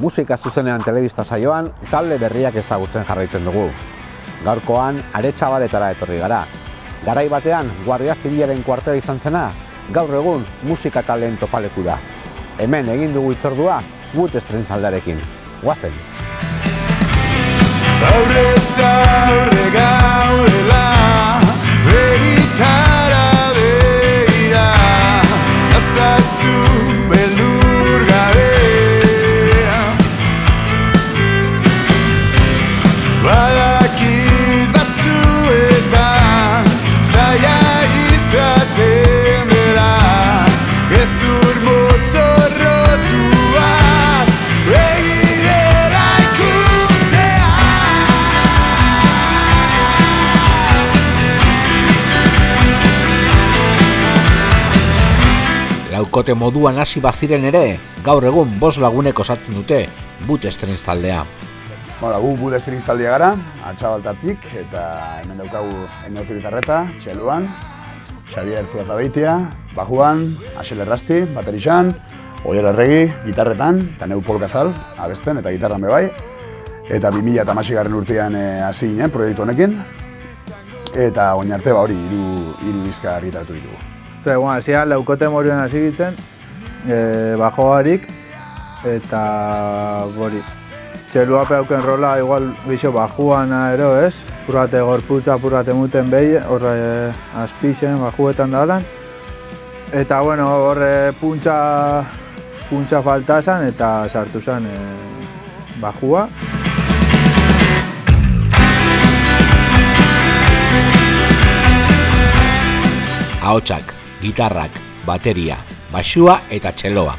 Musika zuzenean telebista saioan talde berriak ezagutzen jarraitzen dugu. Gaurkoan Aretxabaletara etorri gara. Garai batean Guardia Zibilaren kuartela izan zena, gaur egun musika taldeen topaleku da. Hemen egin dugu hitzordua Wood Estreinzaldearekin. Goazen! Aurrez aurre gaudela, begitara begira, azazu beldur gabe. Badakit batzuetan, zaila izaten dela, gezur motzorrotua, begirela ikustea. Laukote moduan hasi baziren ere, gaur egun 5 lagunek osatzen dute Wood Estreinzaldea. Gu Wood Estreinzaldea gara, Atxabaltatik, eta hemen daukagu Eneote gitarreta, txeluan, Xabier Zuazabeitia, bajuan, Axel Errasti, baterixan, Oier Erregi, gitarretan, eta neu Pol Casal, abesten eta gitarran bebai. Eta 2016 urtean hasi ginen proiektu honekin, eta oin arte hori hiru diska argitaratu ditugu. Hasian laukote morioan hasi gitzen, bajoarik, eta bori. Txelua peuken rola, igual bixo bajuana ero, ez? Purrate gorputza, purrate muten behi, horre azpixen, bajuetan dalan. Eta, bueno, horre puntxa falta zan eta sartu zan bajua. Ahotsak, gitarrak, bateria, baxua eta txeloa.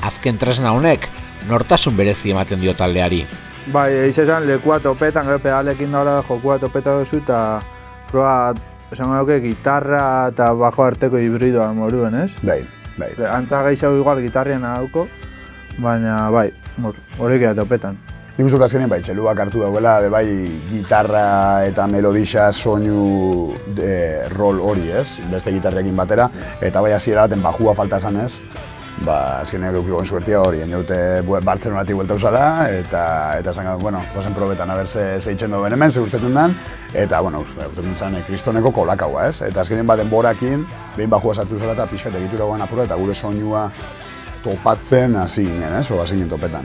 Azken tresna honek, nortasun berezi ematen dio taldeari. Bai, esan lekua topetan, gero pedalekin daula jokua topeta duzu eta proba, esango duke, gitarra eta bajo arteko hibridoa moruen, ez? Bai. Antza gehiago igual gitarriena dauko, baina bai, horrek topetan. Nik uste azkenean bai, txeluak hartu dauela, bai gitarra eta melodixa soinu rol hori, ez? Beste gitarrekin batera, eta bai hasiera baten bajua falta esan, ez? Azkenean eukikoen suertia hori, enjaute Bartzelonatik buelta usala, eta esan, bueno, gozen probetan, a ber, ze itxen duen hemen, ze urteten den, eta, bueno, urteten zen kristoneko kolakaua, ez? Eta azkenean baden borakin, behin bajua sartu usala eta pixkat egitura goen apurra, eta gure soinua topatzen hasi ginen, ez? O hasi ginen topetan.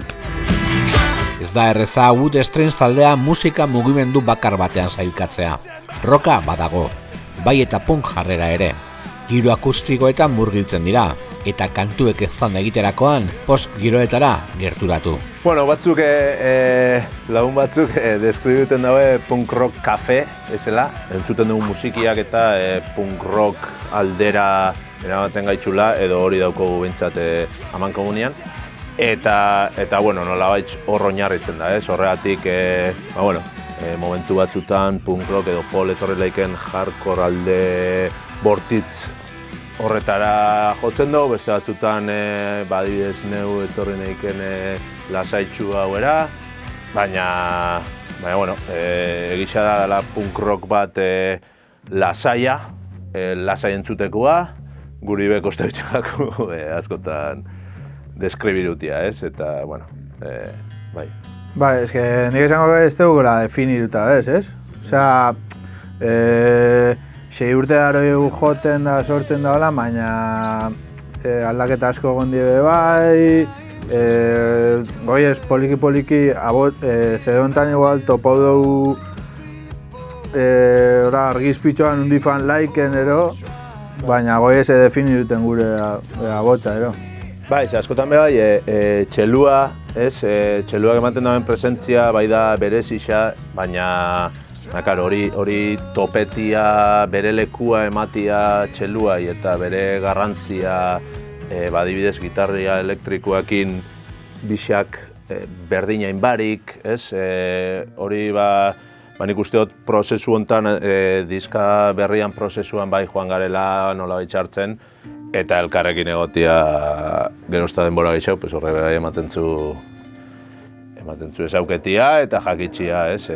Ez da erreza Wood Estreinzaldea musika mugimendu bakar batean sailkatzea. Roka badago, bai eta punk jarrera ere. Giro akustikoetan murgiltzen dira, eta kantuek eztanda egiterakoan post giroetara gerturatu. Bueno, batzuk, lagun batzuk deskributen daue punk rock kafe, ezela. Entzuten dugu musikiak eta punk rock aldera eramaten gaitxula, edo hori daukogu bintzat aman komunian. Eta bueno, nolabait hor oinarritzen da, ez? Horregatik, momentu batzutan punk rock edo Pol etorri laiken hardcore alde bortitz horretara jotzen dugu, beste batzutan badibidez neu etorri nahiken lasaitxu hauera, baina bueno, egisa da dela punk rock bat lasaia, lasai entzutekoa, guri be kosta bitxakako askotan deskribirutia, ez? Eta, bueno, bai. Bai, eske nik esango ez dugula definiruta, ez? Osea, 6 urte daro joten da sortzen dagoela, baina aldaketa asko egon die bai, goiez poliki CD hontan igual topau dugu argizpitxoan undi fan laiken ero, baina goiez definiruten gure abotza ero. Bai, askotan bai, txelua, ez? Txeluak ematen dauen presentzia bai da berezixa, baina hori topetia, bere lekua ematia txeluai eta bere garrantzia badibidez gitarria elektrikoekin bixak berdinain barik, ez? Hori nik uste dut prozesu honetan, diska berrian prozesuan bai joan garela nolabait hartzen, eta elkarrekin egotia gerozta denbora gehiago, horre bai ematen zu ezauketia eta jakitxia, ez?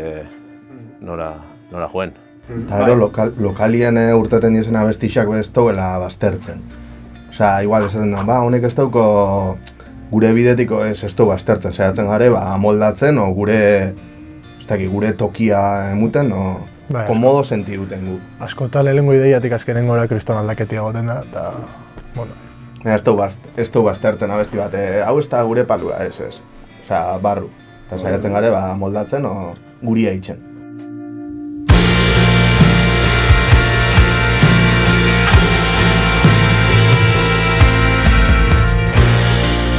Nora joen. Eta gero, lokalien urteten diezen abestixak ez dauela baztertzen. Osea, igual esaten da, honek ez dauko gure bidetiko ez du baztertzen, saiatzen gare, moldatzen, o gure tokia emuten, o Bai, komodo sentiruten gu. Askotan lehenengo ideiatik azkenengora kriston aldaketia goten da, eta, bueno. Ez du baztertzen abesti bat, hau ez da gure palura, ez. Osea, barru. Eta saiatzen gare, moldatzen, o guri eitzen.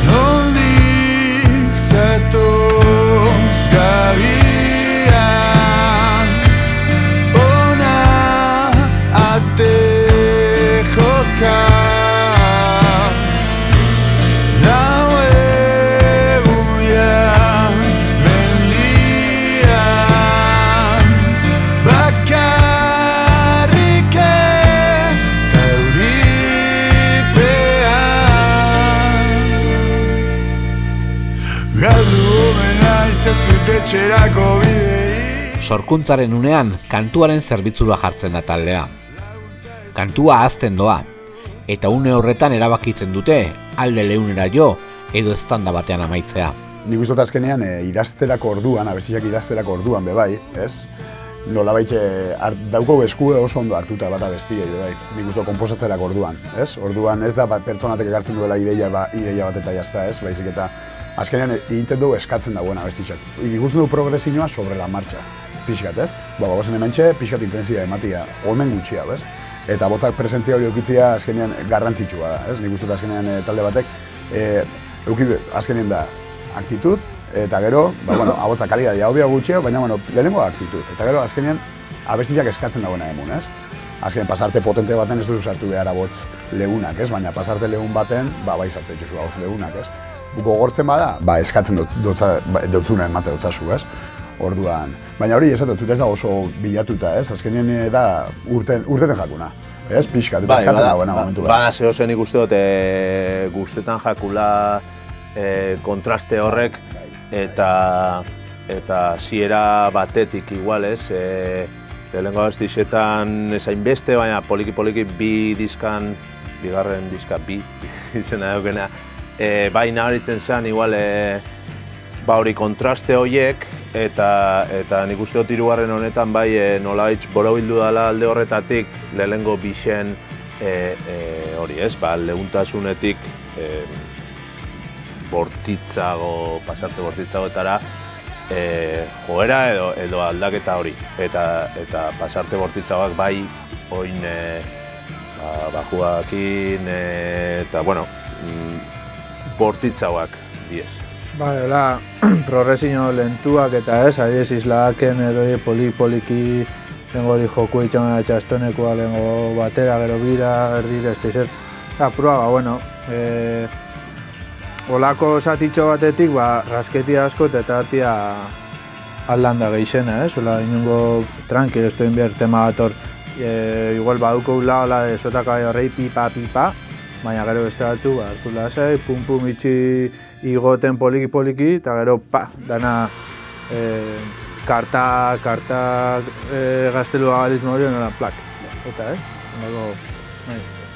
Nondik zatoz gabian, ona ate joka. Lau egunean mendian, bakarrik eta euripean. Galdu omena izazut etxerako bideri. Sorkuntzaren unean, kantuaren zerbitzura jartzen da taldea. Kantua ahazten doa, eta une horretan erabakitzen dute alde leunera jo edo eztanda batean amaitzea. Nik uste dut azkenean idazterako orduan, abestiak idazterako orduan bebai, ez? Nolabait dauko eskue oso ondo hartuta bat abestia, bai. Nik uste dut konposatzerako orduan, ez? Orduan ez da pertsonatek ekartzen duela ideia bat eta jazta, ez? Baizik eta azkenean egiten dugu eskatzen dagoen abestitxak. Ikusten dugu progresioa sobre la marcha, pixkat, ez? Bagoazen hementxe, pixkat intentsia ematia, holmen gutxia, ez? Eta botzak presentzia hori eukitzia azkenean garrantzitsua da, ez? Nik uste dut azkenean talde batek azkenean da aktitud, eta gero, abotzak kalidadia hobia gutxia, baina lehenengo aktitud, eta gero azkenean abestiak eskatzen dagoena emun, ez? Azkenean pasarte potente baten ez duzu sartu behar abotz lehunak, ez? Baina pasarte lehun baten, bai sartzen dituzu abotz lehunak, ez? Gogortzen bada, eskatzen dotzuna emate dotzazu, ez? Orduan, baina hori ez da oso bilatuta, ez? Azkenean da urteten jakuna, ez? Pixkat, eta eskatzen dagoena momentu behar. Bana zehozen ikuste dut guztetan jakula kontraste horrek eta ziera batetik igual, ez? Lehenengo abestixetan ezain beste, baina poliki bigarren diska bi izena daukena, bai nabaritzen zen igual hori kontraste horiek eta nik uste dut hirugarren honetan bai nolabait borobildu dela alde horretatik lehenengo bixen hori ez, leuntasunetik pasarte bortitzagoetara joera edo aldaketa hori eta pasarte bortitzagoak bai oin bajuakin eta bortitzagoak diez. Hala, progresio lentuak eta ez, adiez islaken edo poliki lengo hori joku itxamena txastonekoa lengo batera, gero bira, erdira, ez dizer. Prueba, olako zatitxo batetik, rasketia asko eta atia aldanda geixena, ez? Ola, inungo tranqui, ez duen behar tema bat hor, igual baduko ula de sotaka horrei pipa, baina gero beste batzu, hartu lasai, pum itxi igoten poliki, eta gero, dana karta gaztelua galizmo hori, nola, plak. Eta,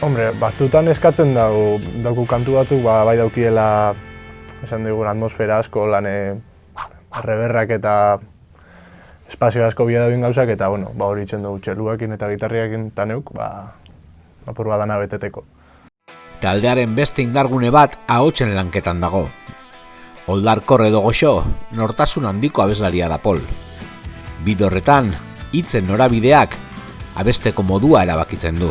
Hombre, batzutan eskatzen dauku kantu batzuk, bai daukiela, esan dugun, atmosfera asko, reberrak eta espazio asko bila dauen gauzak, eta, hori itxen dugu txeluakin eta gitarriakin eta neuk, apur bat dana beteteko. Taldearen beste indargune bat ahotsen lanketan dago. Oldarkor edo goxo, nortasun handiko abeslaria da Pol. Bide horretan, hitzen norabideak abesteko modua erabakitzen du.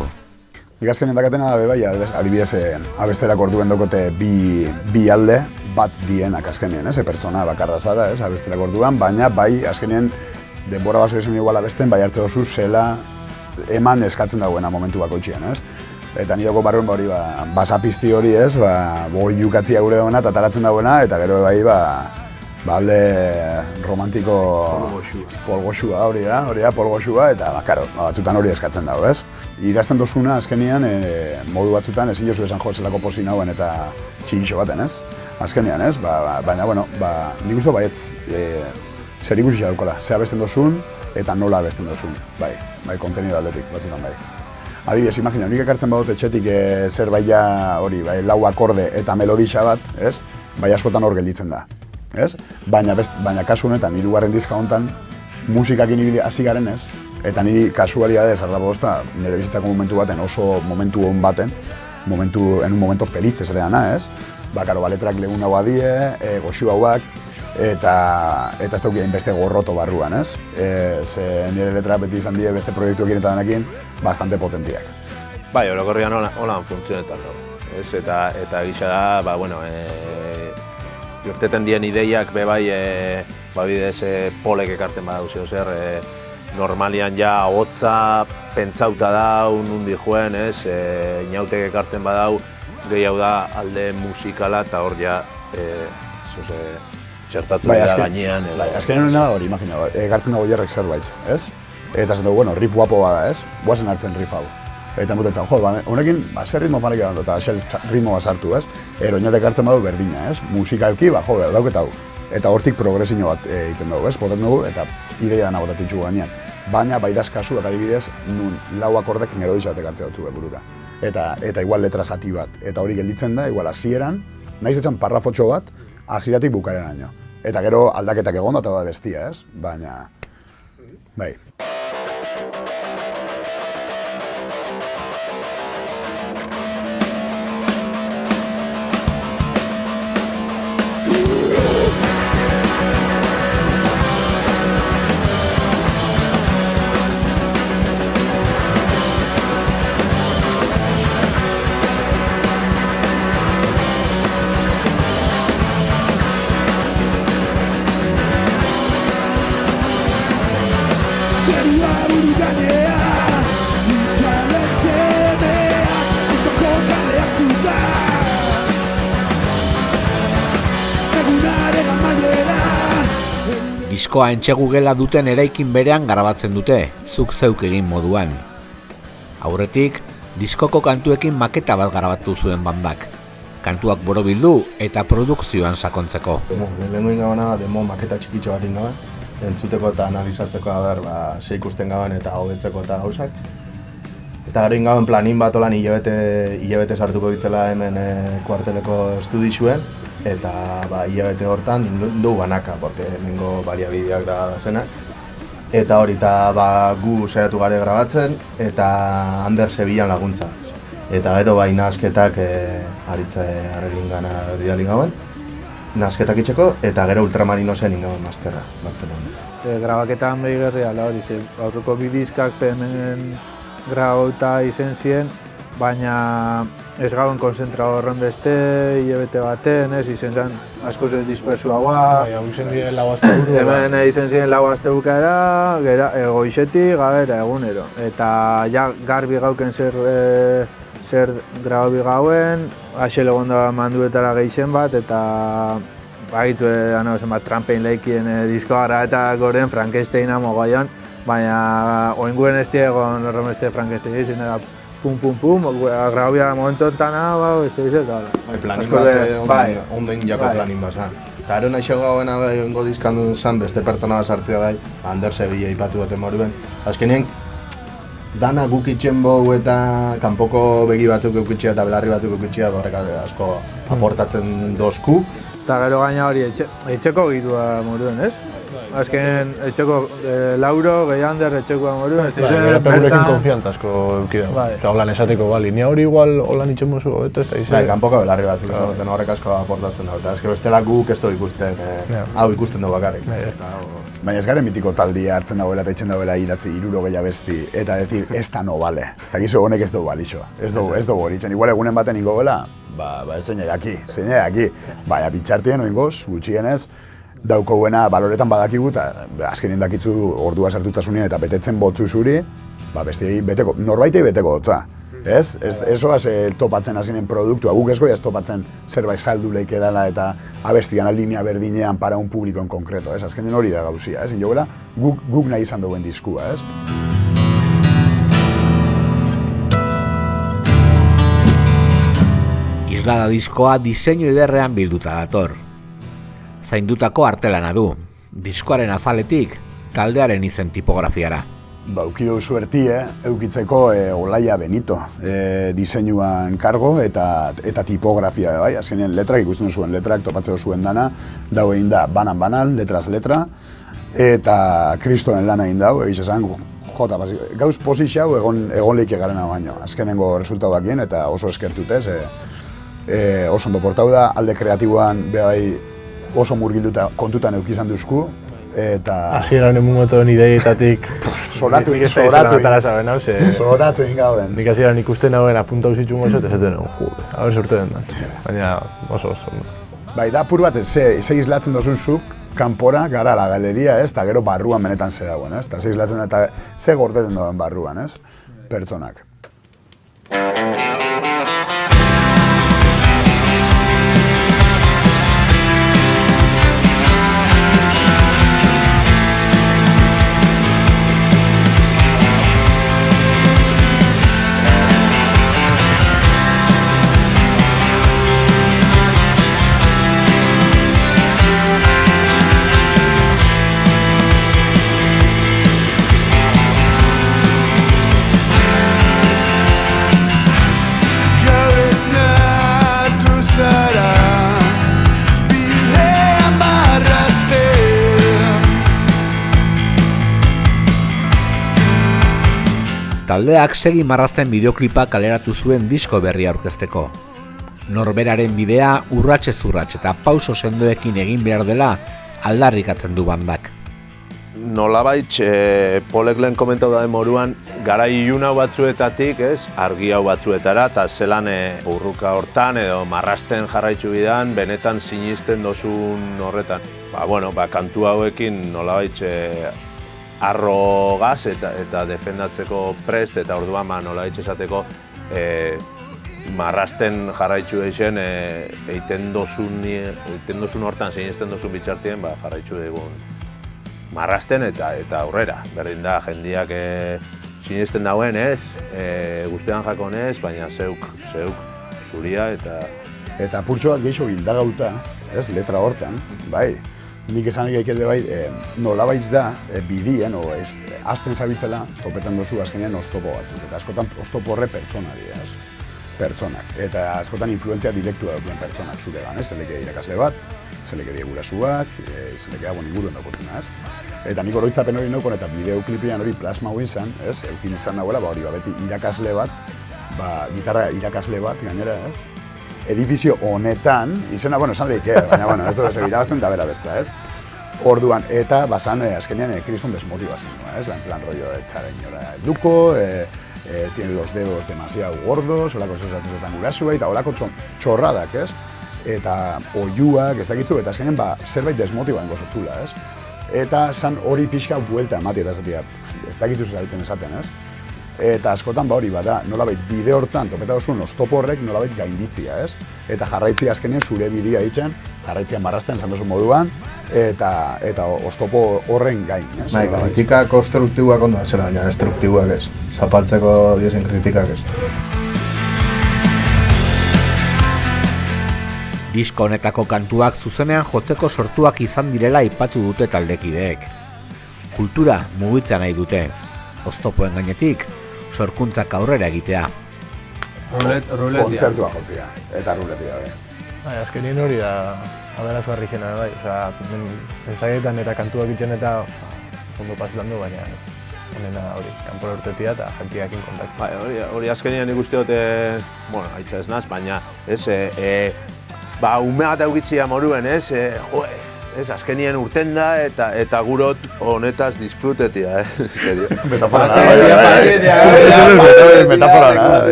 Nik azkenean dakatena da bai, adibidez abesterako orduen dokote bi alde bat dienak azkenean, pertsona bakarra zara, abesterako orduan, baina bai azkenean denbora baso izan igual abesten, bai hartze dozu zela eman eskatzen dagoena momentu bakoitzean, Eta nidoko barruen hori, basapizti hori boi jukatzia gure dagoena eta taratzen dagoena, eta gero bai, alde romantiko polgoxua hori da, polgoxua, eta batzutan hori eskatzen dago, Idazten dozuna azkenean, modu batzutan ezin jozu esan jotzelako posi nauen eta txigixo baten, Azkenean, baina, nik uste baietz zer ikusi daukala, ze abesten dozun eta nola abesten dozun, bai, kontenido aldetik batzutan bai. Adibidez, imagina, nik ekartzen badut etxetik zerbait hori, lau akorde eta melodixa bat, bai askotan hor gelditzen da. Ez? Baina kasu honetan, hirugarren diska honetan, musikakin ibili hasi garen ez, eta niri kasualidadez, arrabozta, nire bizitzako momentu baten, oso momentu hon baten, en un momento feliz ez dena, ez? Karo, letrak legun hau adie, goxu hauak, eta ez dauk beste gorroto barruan, ez? Ze nire letra beti izan die beste proiektuekin eta denekin bastante potentiak. Bai, orokorrian holan funtzionetan dago. Ez, eta gisa da, irteten dien ideiak bai, bidez polek ekarten badau zer, normalian ja hotza pentsauta dau, nundi joen, ez, inautek ekarten badau, gehiago da alde musikala eta hor ja, txertatu dira gainean. Azkenean da hori, imagina, ekartzen dago jerrek zerbait, ez? Eta zen dugu, riff guapo bada, ez? Guazen hartzen riff hau. Eta mutetzen, honekin, zer ritmo fanik edan eta zer ritmo basartu, ez? Oinatek hartzen badu berdina, ez? Musikalki, dauket hau. Eta hortik progresio bat egiten dugu, ez? Poten dugu, eta ideia dana botatitxu gainean. Baina, baidaz kasu, eta adibidez, nun lau akordek melodixatek hartzen dutzu burura. Eta igual letra zati bat. Eta hori gelditzen da, igual hasieran, naiz etxan parrafotxo bat, hasieratik bukaeraino. Eta gero aldaketak egon eta da bestia, ez? Baina, bai. Diskoa entxegu gela duten eraikin berean grabatzen dute, zuk zeuk egin moduan. Aurretik, diskoko kantuekin maketa bat grabatu zuen bandak. Kantuak borobildu eta produkzioan sakontzeko. Lehenko ingabana demo maketa txikitxo bat ingaban, entzuteko eta analizatzeko ze ikusten gaban eta hobetzeko eta gauzak. Eta gero ingaban planin bat olan hilabete sartuko ditzela hemen kuarteleko estudixuen, eta hilabete hortan du banaka, porque hemengo baliabideak da zenak. Eta hori, gu saiatu gare grabatzen, eta Ander Sevillan laguntza. Eta gero nahasketak aritza harregin gana diali gauen, nahasketak itxeko, eta gero Ultramarinosen ingauen masterra. Grabaketan behi gerriala hori, aurreko bidiskak hemen grabauta izen ziren, baina ez gauen konzentrao horren beste, hilabete baten, izen zen asko zen dispersuagoa. Izen diren lau azte burua. Hemen izen ziren lau azte bukaera, goixetik, gabera, egunero. Eta ja garbi gauken zer grababi gauen, axel egon da manduetara gehien bat, eta bagitu zenbat trampein lehikien diskoara eta goren Frankensteina mogoion, baina oinguen ez diegon horren beste Frankenstein izin da pum, grabia momentu enten ez da izan, eta planin bat, ondoin jako planin bat zan. Eta ero nahi xegoa oingo dizkan zan beste pertsona bat sartzea gai, Ander Sevilla ipatu baten moruen. Azkenien, dana guk itxen bogu eta kanpoko begi batzuk eukitxea eta belarri batzuk eukitxea, horrek asko aportatzen dozku. Eta gero gaina hori etxeko girua moruen, ez? Azken etxeko Lauro, gehi Ander etxekoa moruen. Gurekin konfiantza asko eukideu. Holan esateko, linea hori igual holan itxen mozu, eta ez da izan. Kanpoko belarri batzuk, horrek asko aportatzen da. Eta bestela guk ez du ikusten, hau ikusten dugu bakarrik. Baina ez garen mitiko taldia hartzen dagoela eta itxen dagoela idatzi 60 abesti eta decir, ez da no bale. Ez da gizu honek ez dugu balixoa. Ez dugu hori itxen. Igual egunen baten ingo gela, ez zein aki. Baina bitxartien oingoz, gutxienez, daukauena baloretan badakigu eta azkenien dakitzu ordua sartutasunean eta betetzen botzu zuri, norbaitei beteko hotza. Ez oaz topatzen azkenen produktua, guk ez goia ez topatzen zerbait saldu leike dela eta abestian linea berdinean para un publiko en konkreto, azkenen hori da gauzia, jogela guk nahi izan duen diskua, Islada diskoa diseinu ederrean bilduta dator. Zaindutako artelana du, diskoaren azaletik taldearen izen tipografiara. Baukidu suertie, eukitzeko Olaia Benito diseinuan kargo eta tipografia, bai, azkenean letrak ikusten zuen letrak, topatzeko zuen dana, dau egin da banan, letraz letra, eta kristonen lana egin dau, egiz esan, gauz posizio egon leike garena baino, azkenengo resultatuakien eta oso eskertutez, oso ondo portau da, alde kreatiboan bai oso murgilduta kontutan eukizan duzku, eta... Hasieran emungoton ideietatik... Zoratu egin gauden. Nik hasieran ikusten hauen apunta usitxun gozo, eta zaten haber sorte den da. Baina oso. Bai, da apur bat, ze islatzen dozun zuk, kanpora, gara la galeria, ez? Eta gero barruan benetan ze dagoen, ez? Eta ze islatzen eta ze gorteten dagoen barruan, ez? Pertsonak. Taldeak Segi Marrazten bideoklipa kaleratu zuen disko berria aurkezteko. Norberaren bidea urratsez urrats eta pauso sendoekin egin behar dela aldarrikatzen du bandak. Nolabait, Polek lehen komentau da moruan, garai ilun hau batzuetatik, argi hau batzuetara, eta zelan burruka hortan edo marrasten jarraitzu bidan, benetan sinisten dozun horretan. Kantu hauekin nolabait arrogaz eta defendatzeko prest, eta orduan nolabait esateko marrasten jarraitzu eixen eiten dozun hortan, sinisten dozun bitxartien, jarraitzu egun marrasten eta aurrera. Berdin da, jendiak sinisten dauen guztean jakon baina zeuk zuria eta... Eta purtsoak geixo gindagauta, letra hortan, bai. Nik esan egin bai, nolabaitz da, bidien, azten zabitzela, topetan dozu azkenean oztopo batzuk. Eta askotan oztopo horre pertsonak. Eta askotan influentzia direktua duten pertsonak zuregan, zeleke irakasle bat, zeleke diegurasuak, zeleke inguruen dakotzuna, Eta nik oroitzapen hori naukon eta bideoklipian hori plasma hori izan, eukin izan nagoela, hori beti irakasle bat, gitarra irakasle bat, gainera, edifizio honetan, izena, esan lehike, baina, ez dut irabazten da bera besta, Orduan, eta basan, azkenean, kriston desmotivazioa, en plan rollo, etxaren jora eduko, tiene los dedos demasiado gordos, olako zezatzen gurasua, eta olako txorradak, Eta oiuak, ez dakitzu, eta azkenean, zerbait desmotibaen gozotzula, Eta zan hori pixka buelta emati, eta ez dakitzu zezatzen esaten, Eta askotan hori bada, nolabait bide hortan topeta dozun oztopo horrek nolabait gainditzia, Eta jarraitzi azkenean zure bidea ditzen, jarraitzian marrazten esan dozun moduan, eta oztopo horren gain, Kritika konstruktiboak ondo zera, baina destruktiboak ez. Zapaltzeko diozen kritikak ez. Disko honetako kantuak zuzenean jotzeko sortuak izan direla aipatu dute taldekideek. Kultura mugitzea nahi dute, oztopoen gainetik, sorkuntzak aurrera egitea. Ruletia. Kontzertua jotzia, eta ruletia. Azkenien hori da aberazgarri jena, bai. Ensaietan eta kantuak itzen eta ondo pasetan du, baina honena hori, kanpora urtetia eta jentiakin kontaktu. Hori azkenien ikuste dute, haitza ez naz, baina ume bat eukitzia moruen, azkenien urten da eta gurot honetaz disfrutetia, Metafora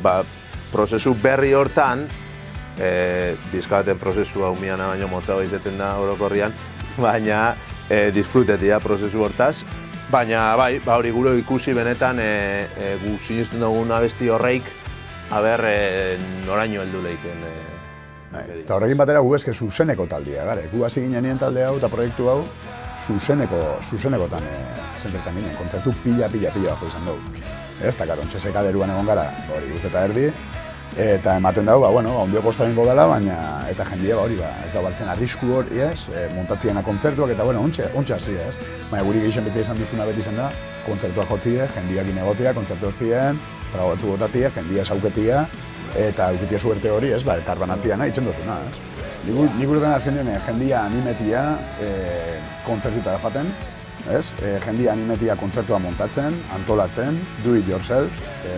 da. Prozesu berri hortan, diskabaten prozesua umiana baino motzago izaten da orokorrian, baina disfrutetia prozesu hortaz. Baina hori gure ikusi benetan gu sinisten dugun abesti horreik, noraino heldu lehiken. Eta horrekin batera gu eske zuzeneko taldea, gu hasi ginen talde hau eta proiektu hau zuzenekotan zentretan ginen, kontzertu pila bajo izan dugu. Eta karo, ontxeseka deruan egon gara, hori urte eta erdi, Eta ematen dago, ondio kosta bingo dela, baina eta jendia hori, ez da baltzen arrisku hori, ez, montatziena kontzertuak, eta ontsa hasi, ez. Baina guri gehixen beti izan duzkuna beti izan da, kontzertua jotzie, jendiak inegotia, kontzertu hoztien, trago batzu botatia, jendia sauketia, eta eukitia suerte hori, ez, elkar banatzia nahi, itzen duzuna, ez. Nik urutan azken jendia animetia kontzertuta faten, ez? Jendia animetia kontzertua montatzen, antolatzen, do it yourself,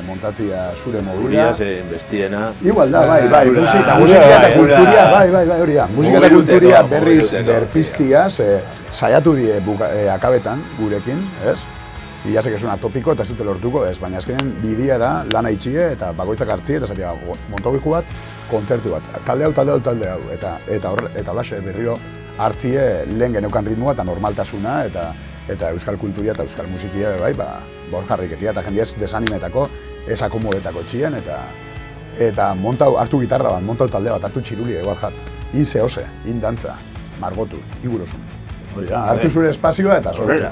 montatzia zure mobila. Guria, bestiena. Igual da, bai, musika eta kulturia, bai, hori da. Musika eta kulturia berriz berpiztia, saiatu die akabetan gurekin, ez? Ya sé que es una topiko eta ez dute lortuko, ez, baina azkenen bidea da lana itxie eta bakoitzak hartzie eta zatea montogiku bat, kontzertu bat. Talde hau, eta holaxe berriro hartzie lehen geneukan ritmoa eta normaltasuna eta euskal kulturia eta euskal musikia bai, bor jarriketia eta jendia ez desanimetako, ez akomodetako txien eta montau hartu gitarra bat, montau talde bat, hartu txirulia igual jat. In zehose, in dantza, margotu, igurosun. Hori da, hartu zure espazioa eta sorera.